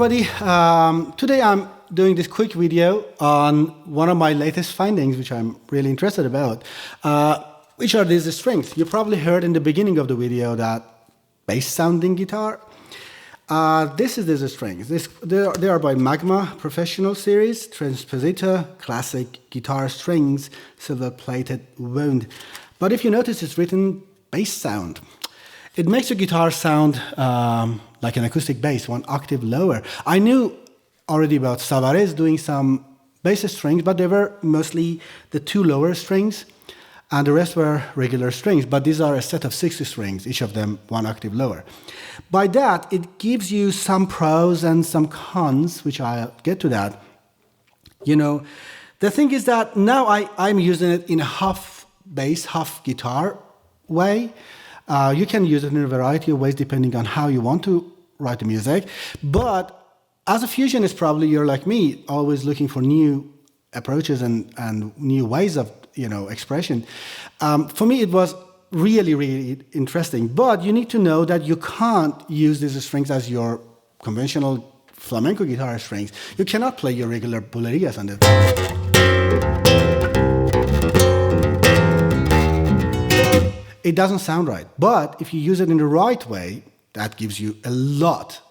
everybody. Today I'm doing this quick video on one of my latest findings, which I'm really interested about, which are these strings. You probably heard in the beginning of the video that bass sounding guitar. This is the strings. They are by Magma Professional Series, Transpositor, Classic Guitar Strings, Silver Plated Wound. But if you notice, it's written bass sound. It makes your guitar sound like an acoustic bass, one octave lower. I knew already about Savarez doing some bass strings, but they were mostly the two lower strings, and the rest were regular strings. But these are a set of 6 strings, each of them one octave lower. By that, it gives you some pros and some cons, which I'll get to that. You know, the thing is that now I'm using it in a half bass, half guitar way. You can use it in a variety of ways depending on how you want to write the music. But as a fusionist, probably you're like me, always looking for new approaches and new ways of expression. For me, it was really, really interesting. But you need to know that you can't use these strings as your conventional flamenco guitar strings. You cannot play your regular bulerías on it. It doesn't sound right. But if you use it in the right way, that gives you a lot,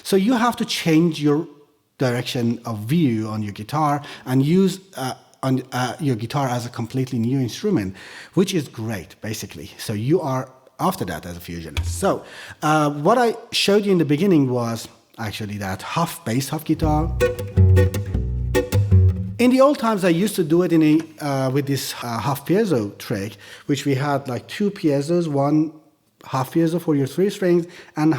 So you have to change your direction of view on your guitar and use your guitar as a completely new instrument, which is great, basically. So you are after that as a fusionist. So what I showed you in the beginning was actually that half bass, half guitar. In the old times, I used to do it with this half piezo trick, which we had like 2 piezos, one half piezo for your 3 strings, and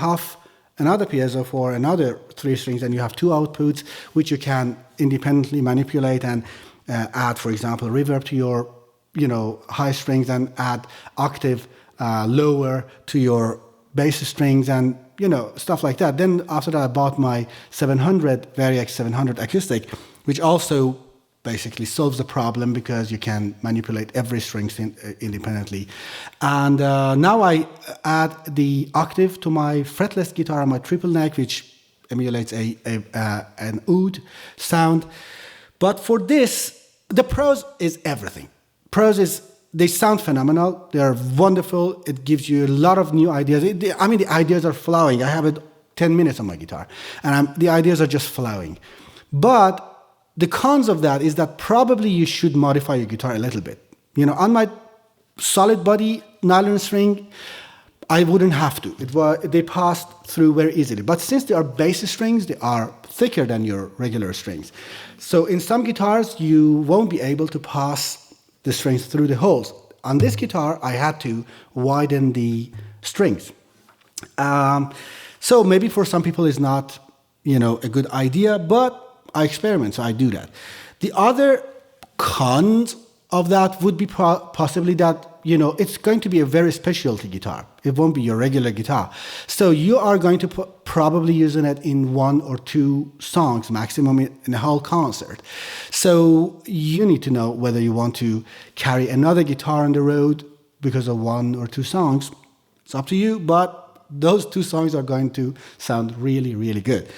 another piezo for another 3 strings, and you have 2 outputs, which you can independently manipulate and add, for example, reverb to your, high strings, and add octave lower to your bass strings, and stuff like that. Then after that, I bought my 700 Variax 700 acoustic, which also basically solves the problem because you can manipulate every string independently. And now I add the octave to my fretless guitar on my triple neck, which emulates an oud sound. But for this, the pros is everything. Pros is they sound phenomenal. They are wonderful. It gives you a lot of new ideas. The ideas are flowing. I have it 10 minutes on my guitar, and the ideas are just flowing. But the cons of that is that probably you should modify your guitar a little bit. On my solid body nylon string, I wouldn't have to. They passed through very easily. But since they are bass strings, they are thicker than your regular strings. So in some guitars, you won't be able to pass the strings through the holes. On this guitar, I had to widen the strings. So maybe for some people it's not, a good idea, but I experiment, so I do that. The other cons of that would be possibly that, it's going to be a very specialty guitar. It won't be your regular guitar. So you are going to probably using it in 1 or 2 songs maximum in a whole concert. So you need to know whether you want to carry another guitar on the road because of 1 or 2 songs. It's up to you, but those 2 songs are going to sound really, really good.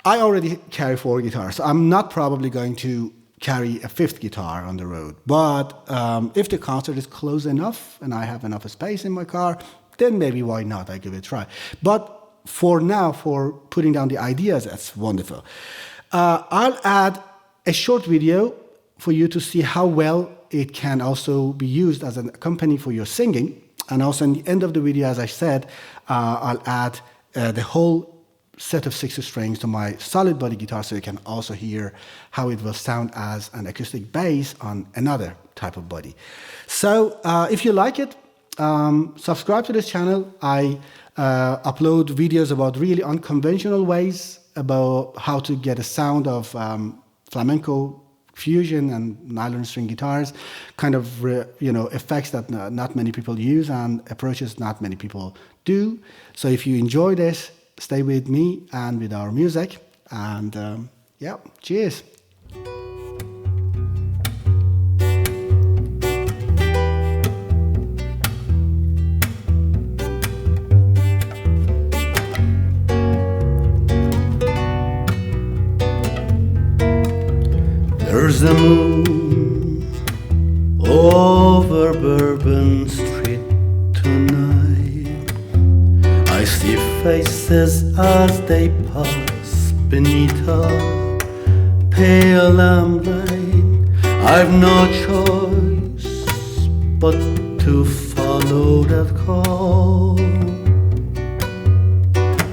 I already carry 4 guitars, so I'm not probably going to carry a 5th guitar on the road. But if the concert is close enough and I have enough space in my car, then maybe why not? I give it a try. But for now, for putting down the ideas, that's wonderful. I'll add a short video for you to see how well it can also be used as an accompaniment for your singing. And also in the end of the video, as I said, I'll add the whole set of 6 strings to my solid body guitar, so you can also hear how it will sound as an acoustic bass on another type of body. So if you like it, subscribe to this channel. I upload videos about really unconventional ways about how to get a sound of flamenco fusion and nylon string guitars, kind of effects that not many people use and approaches not many people do. So if you enjoy this, stay with me and with our music, and cheers. There's a moon over Bourbon Street tonight. I see faces as they pass beneath a pale lamplight. I've no choice but to follow that call.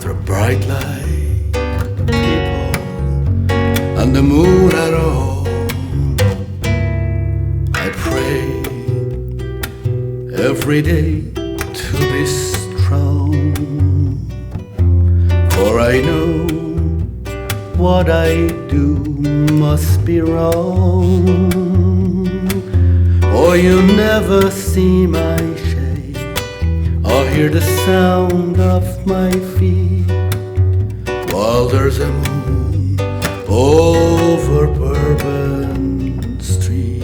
The bright light, the people, and the moon at all. I pray every day to be strong, for I know what I do must be wrong. Oh, you never see my shade or hear the sound of my feet while there's a moon over Bourbon Street.